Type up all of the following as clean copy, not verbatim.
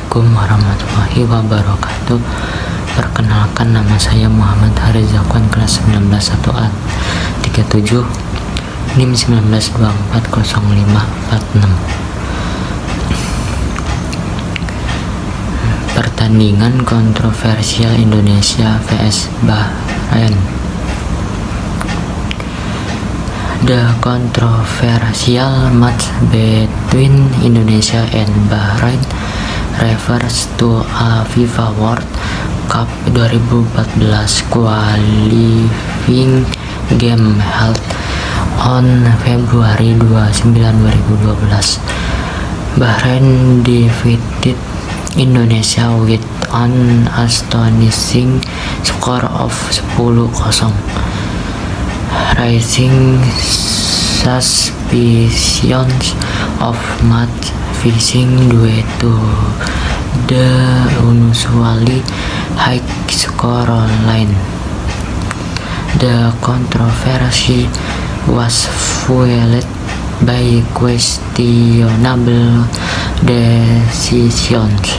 Assalamualaikum warahmatullahi wabarakatuh. Perkenalkan, nama saya Muhammad Haris Zakwan, kelas 19 1A 37, NIM 19240546. Pertandingan kontroversial Indonesia vs Bahrain. The controversial match between Indonesia and Bahrain refers to a FIFA World Cup 2014 qualifying game held on February 29, 2012. Bahrain defeated Indonesia with an astonishing score of 10-0, raising suspicions of match fixing due to the unusually high scoreline. The controversy was fueled by questionable decisions,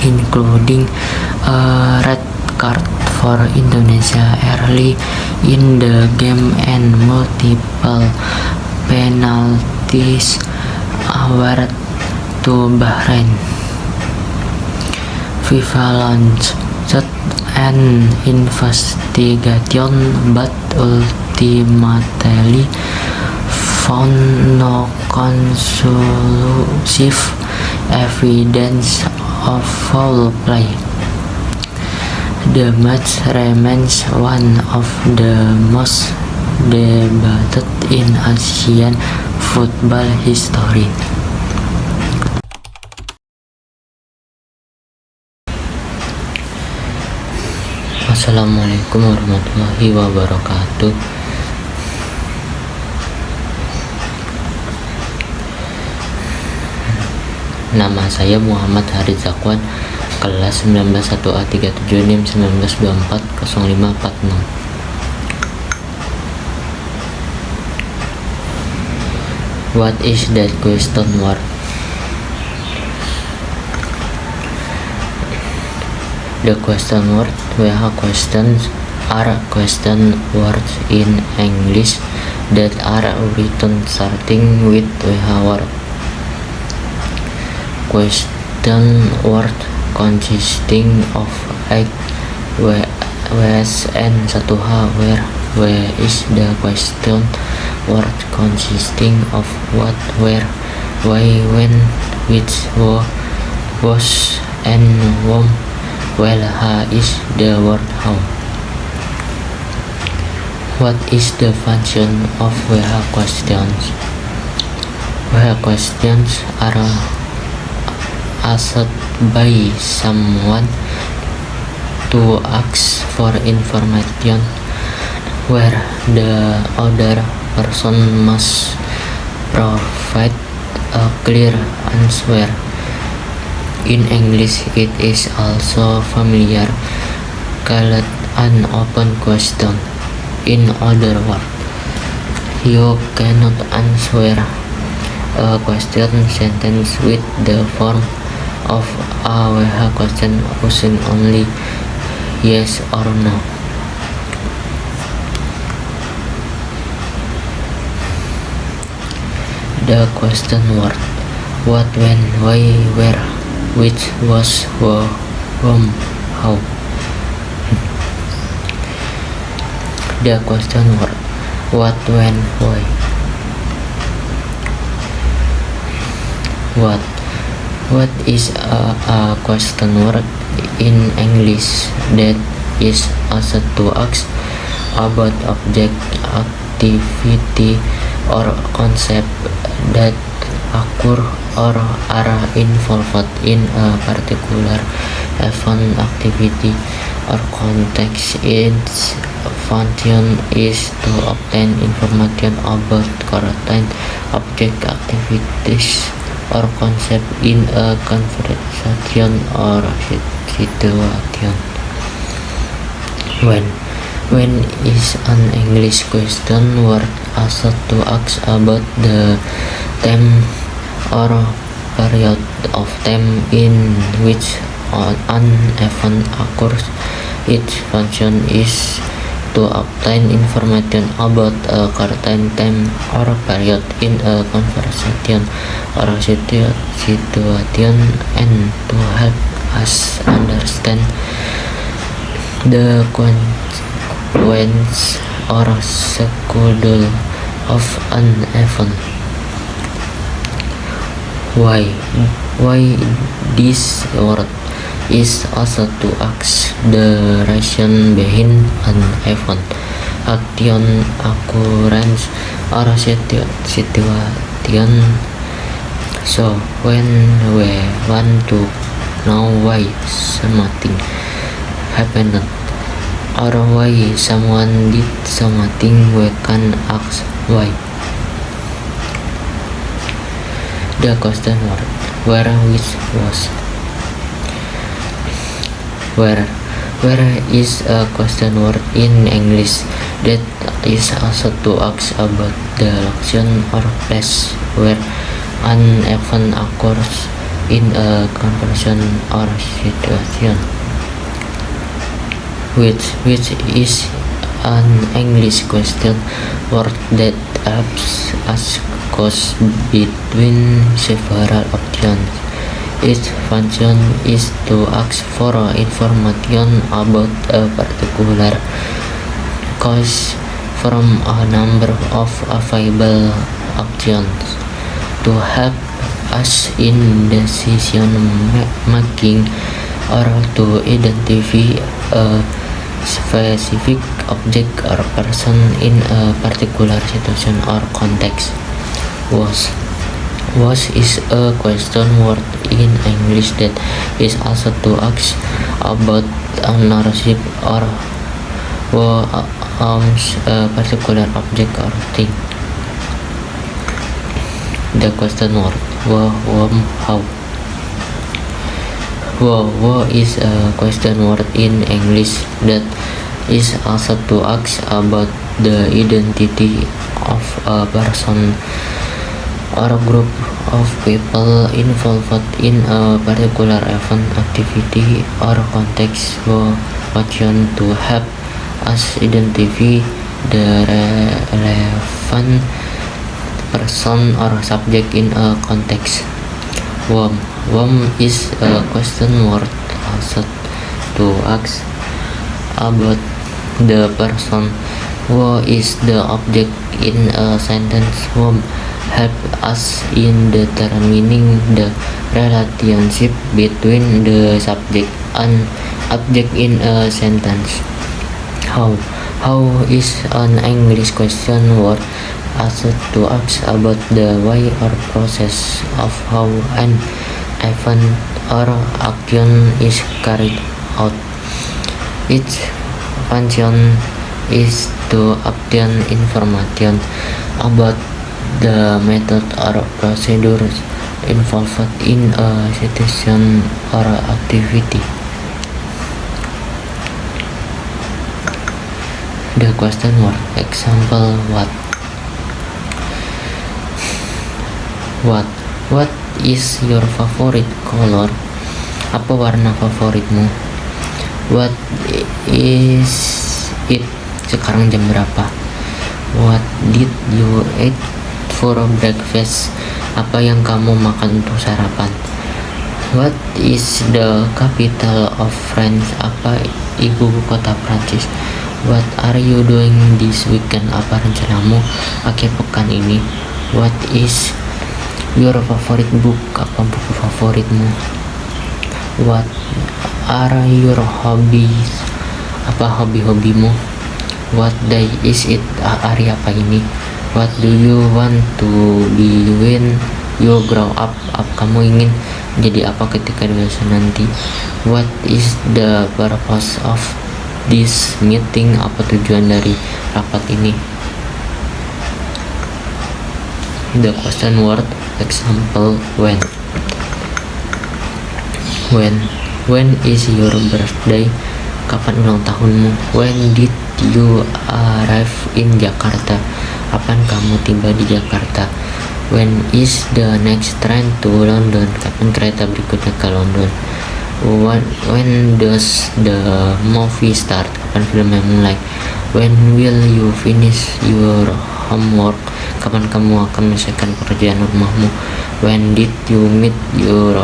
including a red card for Indonesia early in the game and multiple penalties awarded to Bahrain. FIFA launched an investigation but ultimately found no conclusive evidence of foul play. The match remains one of the most debated in Asian football history. Assalamualaikum warahmatullahi wabarakatuh. Nama saya Muhammad Haris Zakwan, kelas 19 1A 37, NIM 19240546. What is that question word? The question word questions are question words in English that are written starting with word. Question word consisting of 8 Ws and 1 H, where W is the question word consisting of what, where, why, when, which, was, and whom, while H is the word how. What is the function of WH questions? WH questions are asked by someone to ask for information where the other person must provide a clear answer. In English, it is also familiar called an open question. In other words, you cannot answer a question sentence with the form of a WH question using only yes or no. The question word: what, when, why, where, which, was, whom, how. The question word: what, when, why. What is a question word in English that is asked to ask about object, activity, or concept that occur or are involved in a particular event, activity, or context. Its function is to obtain information about certain object, activities, or concept in a conversation or situation. When is an English question word asked to ask about the theme or period of time in which an event occurs. Its function is to obtain information about a certain time or period in a conversation or situation and to help us understand the consequence or schedule of an event. Why this word is also to ask the reason behind an event, action, occurrence, or situation. So when we want to know why something happened or why someone did something, we can ask why. The question word where, which, was. Where is a question word in English that is also to ask about the location or place where an event occurs in a conversation or situation. Which is an English question word that helps us choose between several options. Its function is to ask for information about a particular cause from a number of available options to help us in decision making or to identify a specific object or person in a particular situation or context. Was is a question word in English that is also to ask about ownership or who owns a particular object or thing. The question word how. Who is a question word in English that is also to ask about the identity of a person or a group of people involved in a particular event, activity, or context. Function to help us identify the relevant person or subject in a context. Whom is a question word also to ask about the person. Who is the object in a sentence. Whom help us in determining the relationship between the subject and object in a sentence. How is an English question word also to ask about the way or process of how an event or action is carried out. Its function is to obtain information about the method or procedures involved in a situation or activity. The question word example what is your favorite color? Apa warna favoritmu? What is it? Sekarang jam berapa? What did you eat for breakfast? Apa yang kamu makan untuk sarapan? What is the capital of France? Apa ibu kota Prancis? What are you doing this weekend? Apa rencanamu akhir pekan ini? What is your favorite book? Apa buku favoritmu? What are your hobbies? Apa hobi-hobimu? What day is it? Hari apa ini? What do you want to be when you grow up? Kamu ingin jadi apa ketika dewasa nanti? What is the purpose of this meeting? Apa tujuan dari rapat ini? The question word example when is your birthday? Kapan ulang tahunmu? When did you arrive in Jakarta? Kapan kamu tiba di Jakarta? When is the next train to London? Kapan kereta berikutnya ke London? When does the movie start? Kapan filmnya mulai? When will you finish your homework? Kapan kamu akan menyelesaikan pekerjaan rumahmu? When did you meet your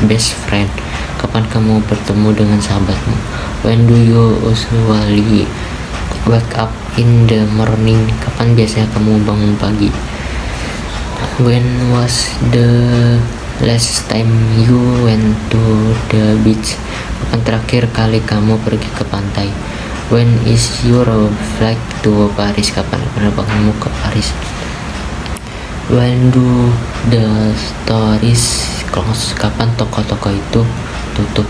best friend? Kapan kamu bertemu dengan sahabatmu? When do you usually wake up in the morning? Kapan biasanya kamu bangun pagi? When was the last time you went to the beach? Kapan terakhir kali kamu pergi ke pantai? When is your flight to Paris? Kapan penerbanganmu ke Paris? When do the stores close? Kapan toko-toko itu tutup?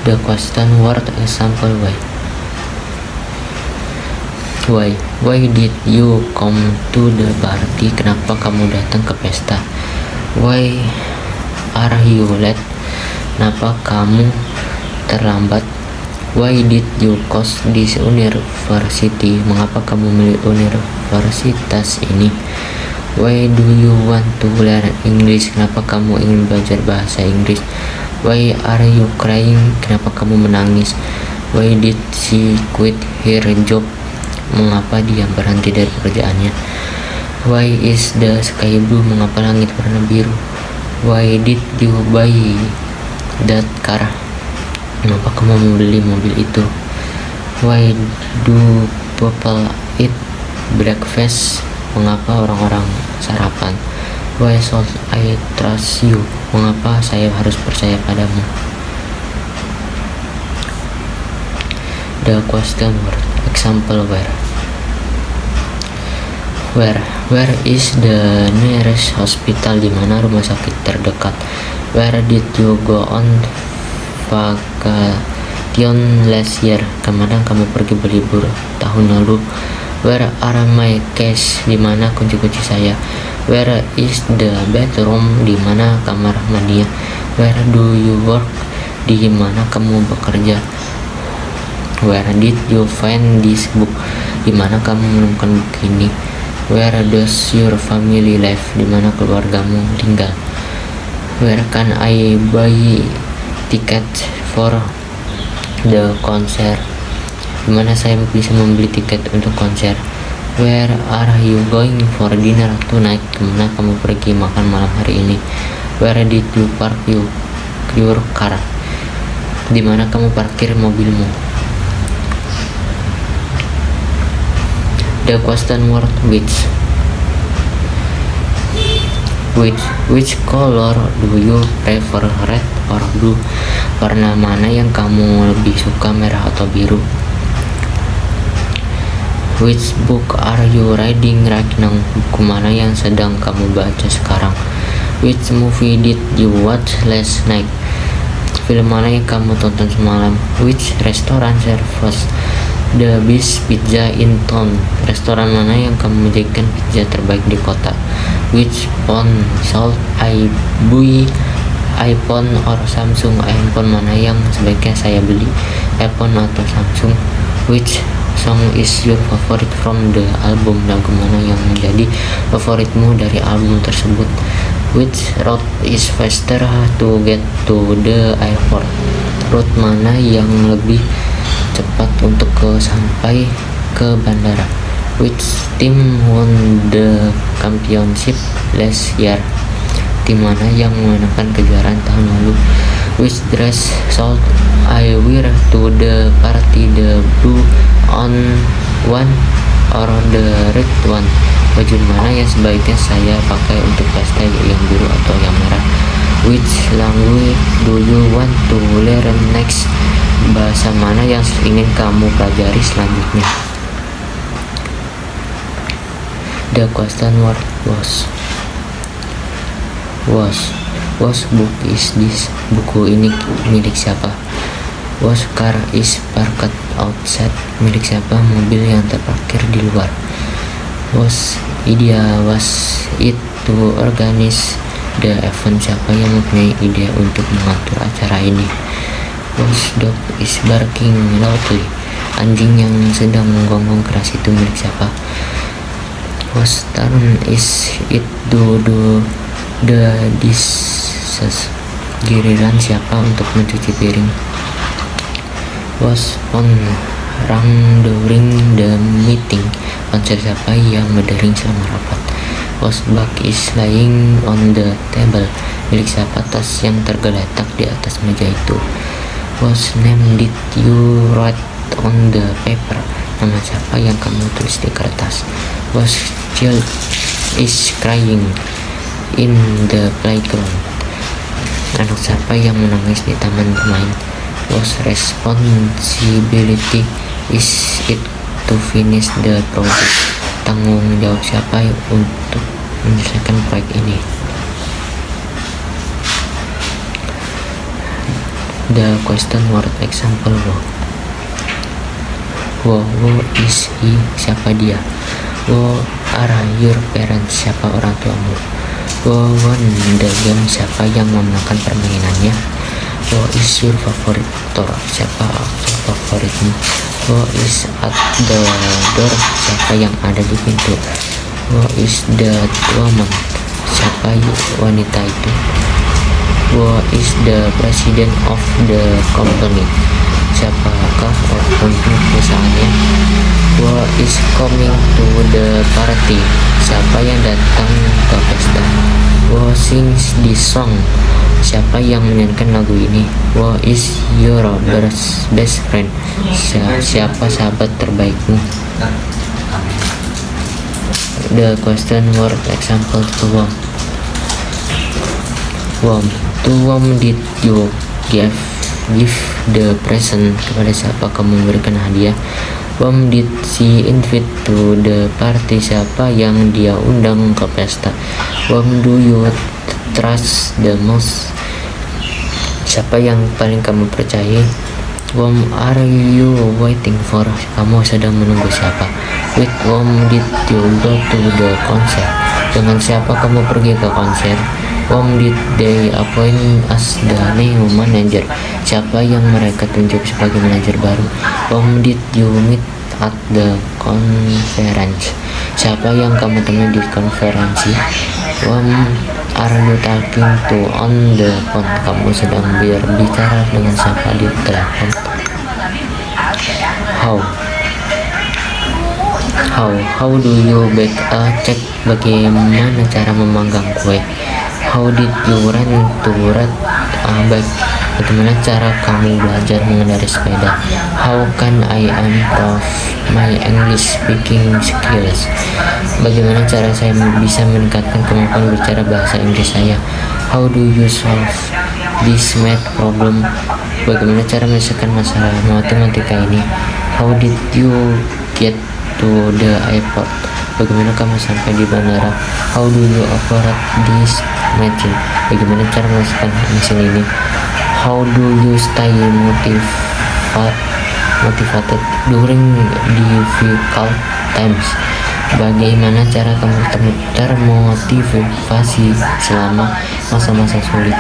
The question word example why did you come to the party? Kenapa kamu datang ke pesta? Why are you late? Kenapa kamu terlambat? Why did you choose this university? Mengapa kamu memilih universitas ini? Why do you want to learn English? Kenapa kamu ingin belajar bahasa Inggris? Why are you crying? Kenapa kamu menangis? Why did she quit her job? Mengapa dia berhenti dari pekerjaannya? Why is the sky blue? Mengapa langit warna biru? Why did you buy that car? Kenapa kamu membeli mobil itu? Why do people eat breakfast? Mengapa orang-orang sarapan? Why should I trust you? Mengapa saya harus percaya padamu? The question word example where is the nearest hospital? Di mana rumah sakit terdekat? Where did you go on vacation last year? Kemana kamu pergi berlibur tahun lalu? Where are my keys? Di mana kunci-kunci saya? Where is the bathroom? Di mana kamar mandinya? Where do you work? Di mana kamu bekerja? Where did you find this book? Di mana kamu menemukan buku ini? Where does your family live? Di mana keluargamu tinggal? Where can I buy tiket for the concert? Dimana saya bisa membeli tiket untuk konser? Where are you going for dinner tonight? Kemana kamu pergi makan malam hari ini? Where did you park your car? Dimana kamu parkir mobilmu? The question word which color do you prefer, red or blue? Warna mana yang kamu lebih suka, merah atau biru? Which book are you reading right now? Buku mana yang sedang kamu baca sekarang? Which movie did you watch last night? Film mana yang kamu tonton semalam? Which restaurant serves the best pizza in town? Restoran mana yang kamu menyajikan pizza terbaik di kota? Which phone should I buy, iPhone or Samsung? iPhone mana yang sebaiknya saya beli, iPhone atau Samsung? Which song is your favorite from the album? Lagu mana yang menjadi favoritmu dari album tersebut? Which route is faster to get to the airport? Route mana yang lebih cepat untuk sampai ke bandara? Which team won the championship last year? Tim mana yang memenangkan kejuaraan tahun lalu? Which dress should I wear to the party, the blue on one or the red one? Baju mana yang sebaiknya saya pakai untuk pesta, yang biru atau yang merah? Which language do you want to learn next? Bahasa mana yang ingin kamu pelajari selanjutnya? The question word was book is this? Buku ini milik siapa? Was car is parked outside? Milik siapa mobil yang terparkir di luar? Was it to organize the event? Siapa yang mempunyai ide untuk mengatur acara ini? Was dog is barking loudly? Anjing yang sedang menggonggong keras itu milik siapa? Whose turn is it to do the dishes? Giliran siapa untuk mencuci piring? Was phone rang during the meeting? Ponsel siapa yang berdering selama rapat? Was bag is lying on the table? Milik siapa tas yang tergeletak di atas meja itu? Whose name did you write on the paper? Nama siapa yang kamu tulis di kertas? Whose child is crying in the playground? Anak siapa yang menangis di taman bermain? Whose responsibility is it to finish the project? Tanggung jawab siapa untuk menyelesaikan proyek ini? The question word example who is he? Siapa dia? Who are your parents? Siapa orang tuamu? Who won the game? Siapa yang memenangkan permainannya? Who is your favorite actor? Siapa aktor favoritmu? Who is at the door? Siapa yang ada di pintu? Who is that woman? Siapa wanita itu? Who is the president of the company? Siapakah pemimpin perusahaannya? Who is coming to the party? Siapa yang datang ke pesta? Who sings this song? Siapa yang menyanyikan lagu ini? Who is your best friend? Siapa sahabat terbaikmu? The question word example to whom. To whom did you give the present? Kepada siapa kamu memberikan hadiah? Whom did she invite to the party? Siapa yang dia undang ke pesta? Whom do you trust the most? Siapa yang paling kamu percayai? Whom are you waiting for? Kamu sedang menunggu siapa? With whom did you go to the concert? Dengan siapa kamu pergi ke konser? Whom did they appoint as the new manager? Siapa yang mereka tunjuk sebagai manajer baru? Whom did you meet at the conference? Siapa yang kamu temui di konferensi? Whom are you talking to on the phone? Kamu sedang berbicara dengan siapa di telepon? How do you bake a cake? Bagaimana cara memanggang kue? How did you learn to ride a bike? Bagaimana cara kamu belajar mengendarai sepeda? How can I improve my English speaking skills? Bagaimana cara saya bisa meningkatkan kemampuan berbicara bahasa Inggris saya? How do you solve this math problem? Bagaimana cara menyelesaikan masalah matematika ini? How did you get to the airport? Bagaimana kamu sampai di bandara? How do you operate this machine? Bagaimana cara menghasilkan mesin ini? How do you stay motivated during difficult times? Bagaimana cara kamu termotivasi selama masa-masa sulit?